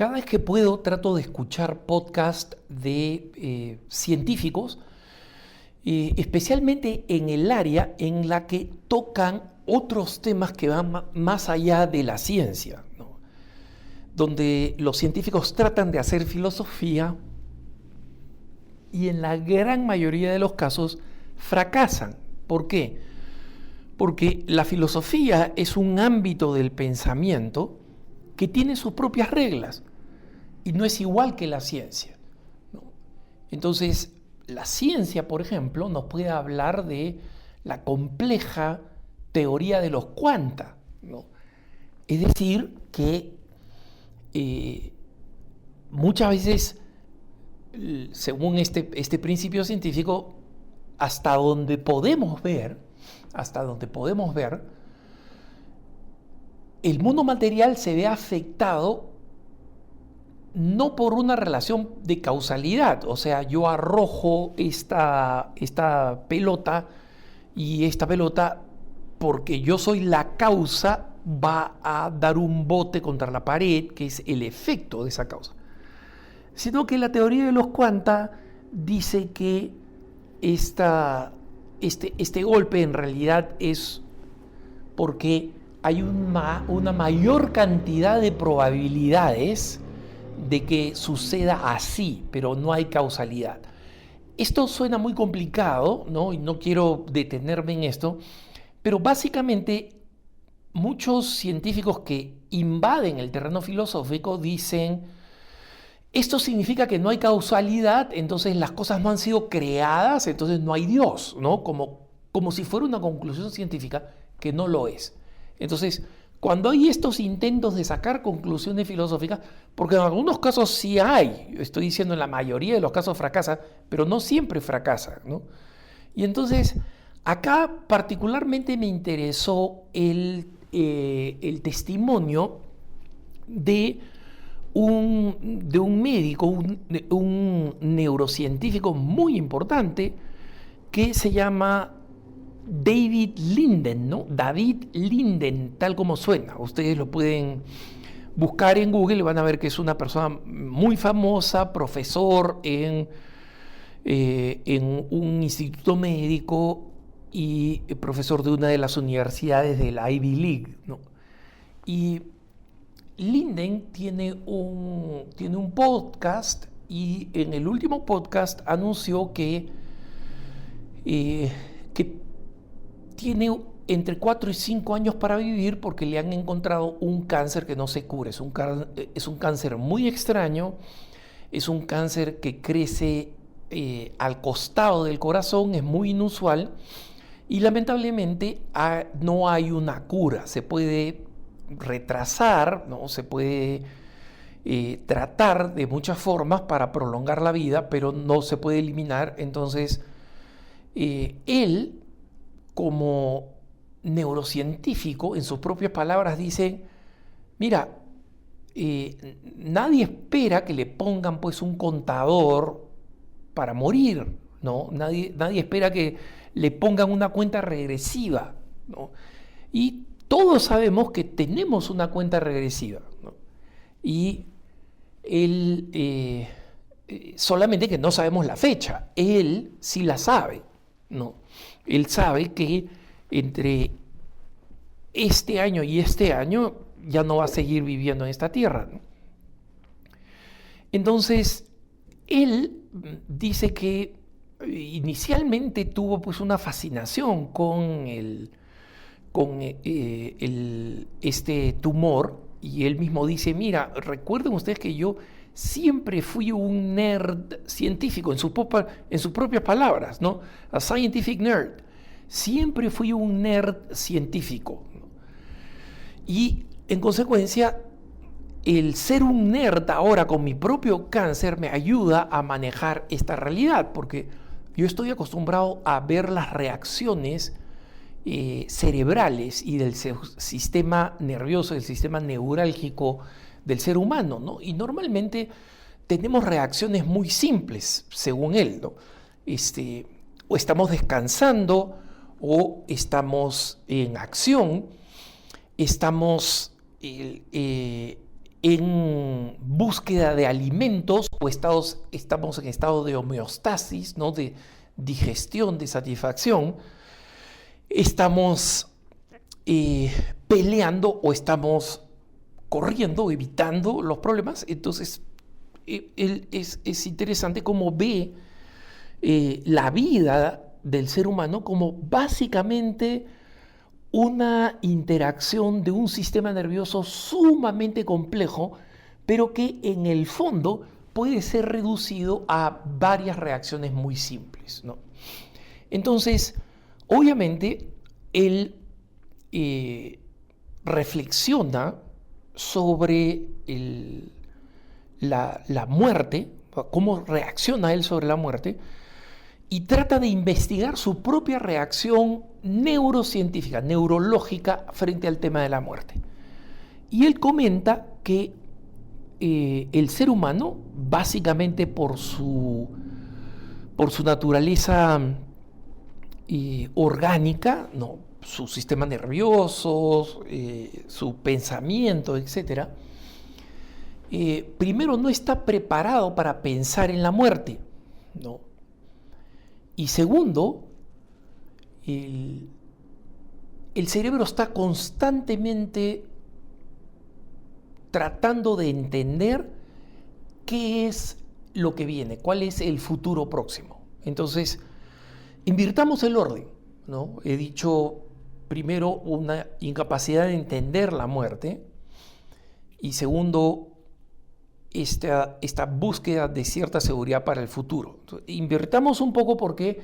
Cada vez que puedo trato de escuchar podcasts de científicos, especialmente en el área en la que tocan otros temas que van más allá de la ciencia, ¿no? Donde los científicos tratan de hacer filosofía y en la gran mayoría de los casos fracasan. ¿Por qué? Porque la filosofía es un ámbito del pensamiento que tiene sus propias reglas y no es igual que la ciencia, ¿no? Entonces, la ciencia, por ejemplo, nos puede hablar de la compleja teoría de los cuanta, ¿no? Es decir, que muchas veces, según este principio científico, hasta donde podemos ver, el mundo material se ve afectado no por una relación de causalidad, o sea, yo arrojo esta pelota y esta pelota, porque yo soy la causa, va a dar un bote contra la pared, que es el efecto de esa causa. Sino que la teoría de los cuanta dice que este golpe en realidad es porque hay una mayor cantidad de probabilidades de que suceda así, pero no hay causalidad. Esto suena muy complicado, ¿no? Y no quiero detenerme en esto, pero básicamente muchos científicos que invaden el terreno filosófico dicen: esto significa que no hay causalidad, entonces las cosas no han sido creadas, entonces no hay Dios, ¿no? Como si fuera una conclusión científica que no lo es. Entonces, cuando hay estos intentos de sacar conclusiones filosóficas, porque en algunos casos sí hay, estoy diciendo en la mayoría de los casos fracasa, pero no siempre fracasa, ¿no? Y entonces, acá particularmente me interesó el testimonio de un médico, un neurocientífico muy importante que se llama David Linden, ¿no? David Linden, tal como suena. Ustedes lo pueden buscar en Google y van a ver que es una persona muy famosa, profesor en un instituto médico y profesor de una de las universidades de la Ivy League, ¿no? Y Linden tiene un podcast y en el último podcast anunció que tiene entre 4 y 5 años para vivir porque le han encontrado un cáncer que no se cura. Es un cáncer muy extraño, es un cáncer que crece al costado del corazón, es muy inusual y lamentablemente no hay una cura. Se puede retrasar, ¿no? Se puede tratar de muchas formas para prolongar la vida, pero no se puede eliminar. Entonces, él, como neurocientífico, en sus propias palabras dice: mira, nadie espera que le pongan pues un contador para morir, ¿no? Nadie espera que le pongan una cuenta regresiva, ¿no? Y todos sabemos que tenemos una cuenta regresiva, ¿no? Y él, solamente que no sabemos la fecha. Él sí la sabe, ¿no? Él sabe que entre este año y este año ya no va a seguir viviendo en esta tierra, ¿no? Entonces, él dice que inicialmente tuvo pues una fascinación con este tumor, y él mismo dice: mira, recuerden ustedes que yo siempre fui un nerd científico, en sus propias palabras, ¿no? A scientific nerd. Siempre fui un nerd científico, ¿no? Y en consecuencia, el ser un nerd ahora con mi propio cáncer me ayuda a manejar esta realidad, porque yo estoy acostumbrado a ver las reacciones cerebrales y del sistema nervioso, del sistema neurálgico del ser humano, ¿no? Y normalmente tenemos reacciones muy simples, según él, ¿no? O estamos descansando, o estamos en acción, estamos en búsqueda de alimentos o estamos en estado de homeostasis, ¿no? De digestión, de satisfacción, estamos peleando o estamos corriendo, evitando los problemas. Entonces, es interesante cómo ve la vida del ser humano como básicamente una interacción de un sistema nervioso sumamente complejo, pero que en el fondo puede ser reducido a varias reacciones muy simples, ¿no? Entonces, obviamente, él reflexiona sobre la muerte, cómo reacciona él sobre la muerte, y trata de investigar su propia reacción neurocientífica, neurológica frente al tema de la muerte. Y él comenta que el ser humano, básicamente por su naturaleza orgánica, ¿no? Su sistema nervioso, su pensamiento, etc., primero no está preparado para pensar en la muerte, ¿no? Y segundo, el cerebro está constantemente tratando de entender qué es lo que viene, cuál es el futuro próximo. Entonces, invirtamos el orden, ¿no? He dicho primero una incapacidad de entender la muerte y segundo, esta búsqueda de cierta seguridad para el futuro. Entonces, invirtamos un poco porque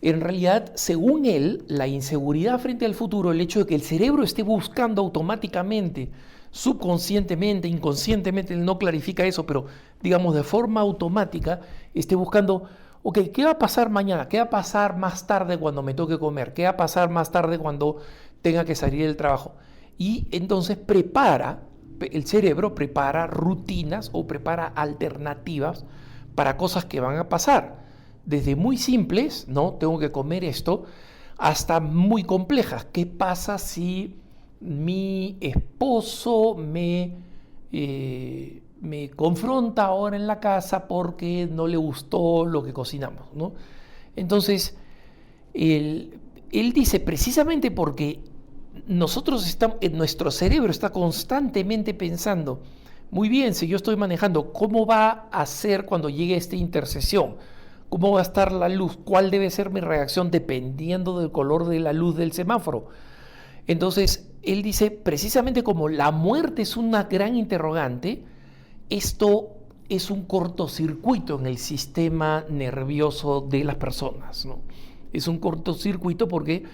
en realidad, según él, la inseguridad frente al futuro, el hecho de que el cerebro esté buscando automáticamente, subconscientemente, inconscientemente, él no clarifica eso, pero digamos de forma automática, esté buscando, ok, ¿qué va a pasar mañana? ¿Qué va a pasar más tarde cuando me toque comer? ¿Qué va a pasar más tarde cuando tenga que salir del trabajo? Y entonces el cerebro prepara rutinas o prepara alternativas para cosas que van a pasar. Desde muy simples, ¿no? Tengo que comer esto, hasta muy complejas. ¿Qué pasa si mi esposo me confronta ahora en la casa porque no le gustó lo que cocinamos, ¿no? Entonces, él dice, precisamente porque nuestro cerebro está constantemente pensando, muy bien, si yo estoy manejando, ¿cómo va a ser cuando llegue esta intersección? ¿Cómo va a estar la luz? ¿Cuál debe ser mi reacción dependiendo del color de la luz del semáforo? Entonces, él dice, precisamente como la muerte es una gran interrogante, esto es un cortocircuito en el sistema nervioso de las personas, ¿no? Es un cortocircuito porque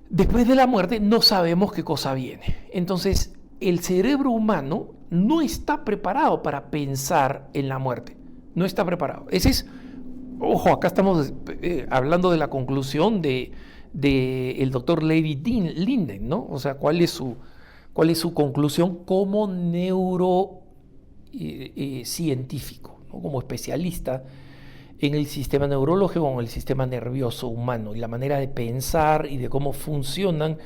después de la muerte no sabemos qué cosa viene. Entonces, el cerebro humano no está preparado para pensar en la muerte. No está preparado. Ojo, acá estamos hablando de la conclusión de el doctor David Linden, ¿no? O sea, ¿cuál es su conclusión como neurocientífico, ¿no? Como especialista en el sistema neurológico, en el sistema nervioso humano y la manera de pensar y de cómo funcionan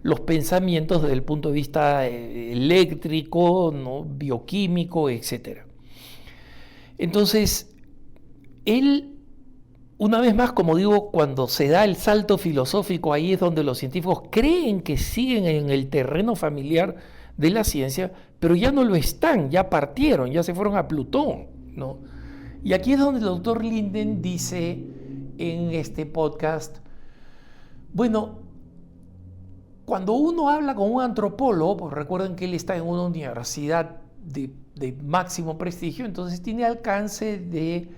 los pensamientos desde el punto de vista eléctrico, ¿no? Bioquímico, etc. Entonces, él, una vez más, como digo, cuando se da el salto filosófico, ahí es donde los científicos creen que siguen en el terreno familiar de la ciencia, pero ya no lo están, ya partieron, ya se fueron a Plutón, ¿no? Y aquí es donde el doctor Linden dice en este podcast, bueno, cuando uno habla con un antropólogo, pues recuerden que él está en una universidad de máximo prestigio, entonces tiene alcance de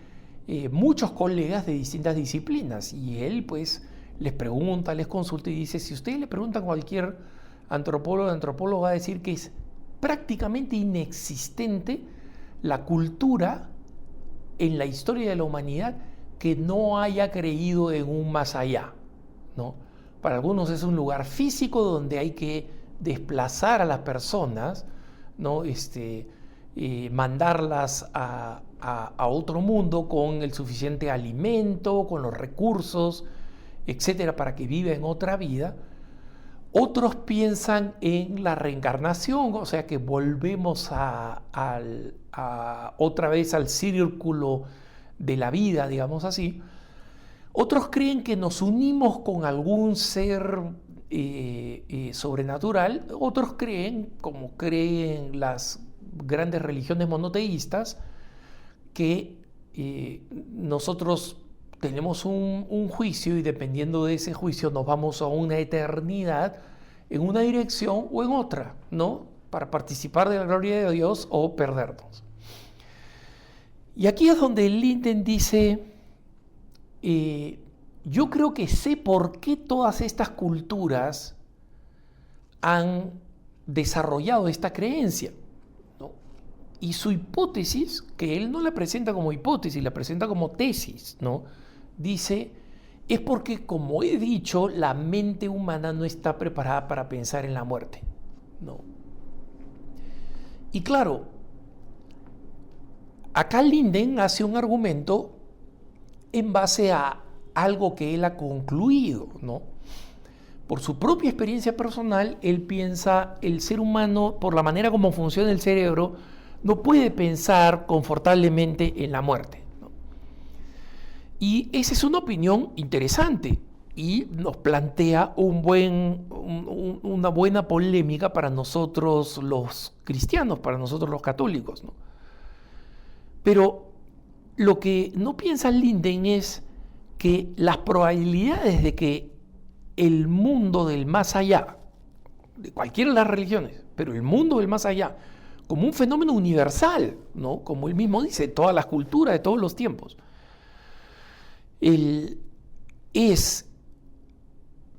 muchos colegas de distintas disciplinas, y él pues les pregunta, les consulta y dice, si ustedes le preguntan a cualquier antropólogo, el antropólogo va a decir que es prácticamente inexistente la cultura en la historia de la humanidad que no haya creído en un más allá, ¿no? Para algunos es un lugar físico donde hay que desplazar a las personas, ¿no? Mandarlas a otro mundo con el suficiente alimento, con los recursos, etcétera, para que vivan otra vida. Otros piensan en la reencarnación, o sea que volvemos otra vez al círculo de la vida, digamos así. Otros creen que nos unimos con algún ser sobrenatural. Otros creen, como creen las grandes religiones monoteístas, que nosotros tenemos un juicio y dependiendo de ese juicio nos vamos a una eternidad en una dirección o en otra, ¿no? Para participar de la gloria de Dios o perdernos. Y aquí es donde Linden dice, yo creo que sé por qué todas estas culturas han desarrollado esta creencia, ¿no? Y su hipótesis, que él no la presenta como hipótesis, la presenta como tesis, ¿no? Dice, es porque, como he dicho, la mente humana no está preparada para pensar en la muerte, ¿no? Y claro, acá Linden hace un argumento en base a algo que él ha concluido, ¿no? Por su propia experiencia personal, él piensa, el ser humano, por la manera como funciona el cerebro, no puede pensar confortablemente en la muerte, ¿no? Y esa es una opinión interesante y nos plantea una buena polémica para nosotros los cristianos, para nosotros los católicos, ¿no? Pero lo que no piensa Linden es que las probabilidades de que el mundo del más allá, de cualquiera de las religiones, pero el mundo del más allá, como un fenómeno universal, ¿no? Como él mismo dice, todas las culturas de todos los tiempos, es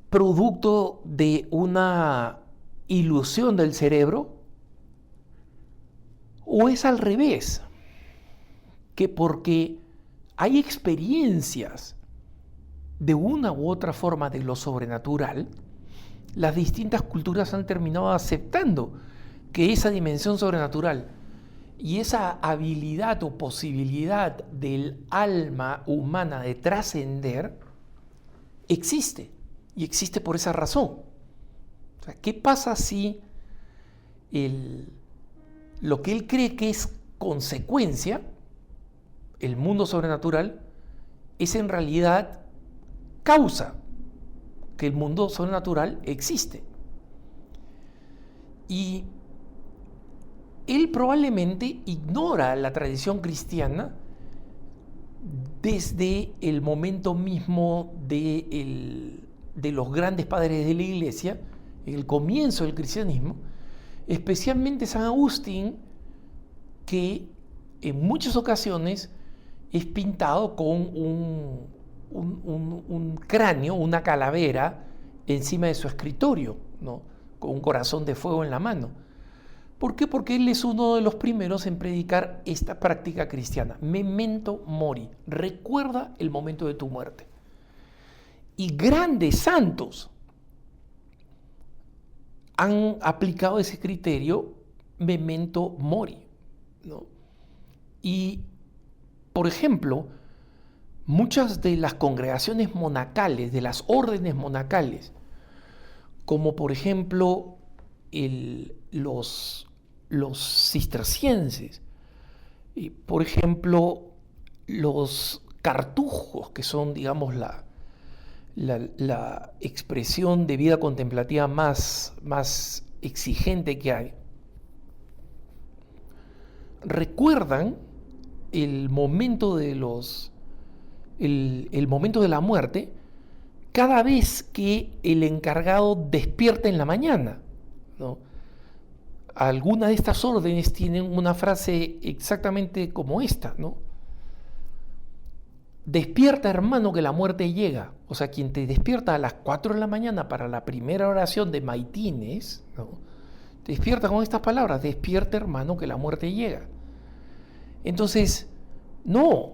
producto de una ilusión del cerebro, o es al revés, que porque hay experiencias de una u otra forma de lo sobrenatural, las distintas culturas han terminado aceptando que esa dimensión sobrenatural y esa habilidad o posibilidad del alma humana de trascender existe, y existe por esa razón. O sea, ¿qué pasa si lo que él cree que es consecuencia, el mundo sobrenatural, es en realidad causa que el mundo sobrenatural existe? Y él probablemente ignora la tradición cristiana desde el momento mismo de los grandes padres de la Iglesia, el comienzo del cristianismo, especialmente San Agustín, que en muchas ocasiones es pintado con un cráneo, una calavera encima de su escritorio, ¿no? Con un corazón de fuego en la mano. ¿Por qué? Porque él es uno de los primeros en predicar esta práctica cristiana. Memento mori, recuerda el momento de tu muerte. Y grandes santos han aplicado ese criterio, memento mori, ¿no? Y, por ejemplo, muchas de las congregaciones monacales, de las órdenes monacales, como por ejemplo los cistercienses, y por ejemplo los cartujos, que son, digamos, la expresión de vida contemplativa más exigente que hay, recuerdan el momento de el momento de la muerte cada vez que el encargado despierta en la mañana, ¿no? Algunas de estas órdenes tienen una frase exactamente como esta, ¿no? Despierta, hermano, que la muerte llega. O sea, quien te despierta a las 4 de la mañana para la primera oración de maitines, ¿no? Te despierta con estas palabras: despierta, hermano, que la muerte llega. Entonces, no,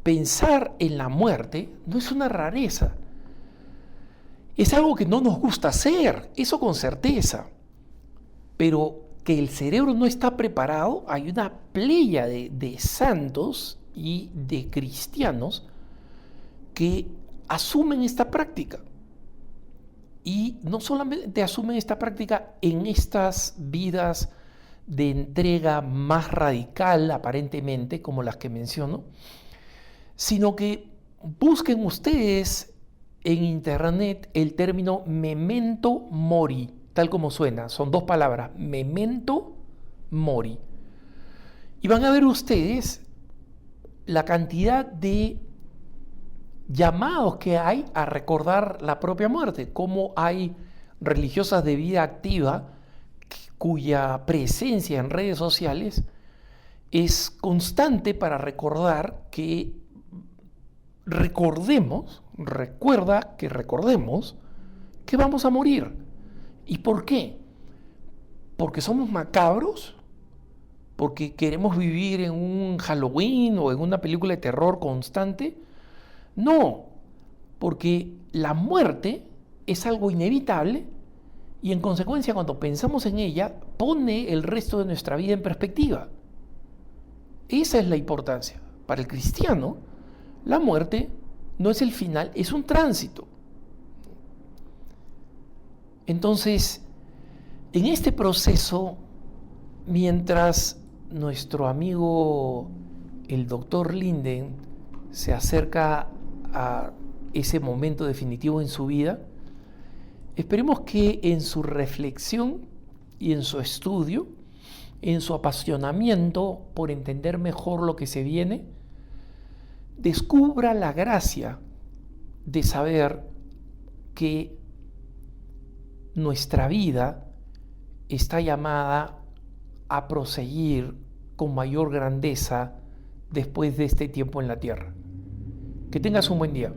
pensar en la muerte no es una rareza. Es algo que no nos gusta hacer, eso con certeza. Pero que el cerebro no está preparado, hay una playa de santos y de cristianos que asumen esta práctica. Y no solamente asumen esta práctica en estas vidas de entrega más radical, aparentemente, como las que menciono, sino que busquen ustedes en internet el término memento mori, tal como suena, son dos palabras, memento mori. Y van a ver ustedes la cantidad de llamados que hay a recordar la propia muerte, como hay religiosas de vida activa cuya presencia en redes sociales es constante para recordar que recordemos que vamos a morir. ¿Y por qué? ¿Porque somos macabros? ¿Porque queremos vivir en un Halloween o en una película de terror constante? No, porque la muerte es algo inevitable y en consecuencia cuando pensamos en ella pone el resto de nuestra vida en perspectiva. Esa es la importancia. Para el cristiano, la muerte no es el final, es un tránsito. Entonces, en este proceso, mientras nuestro amigo el doctor Linden se acerca a ese momento definitivo en su vida, esperemos que en su reflexión y en su estudio, en su apasionamiento por entender mejor lo que se viene, descubra la gracia de saber que nuestra vida está llamada a proseguir con mayor grandeza después de este tiempo en la tierra. Que tengas un buen día.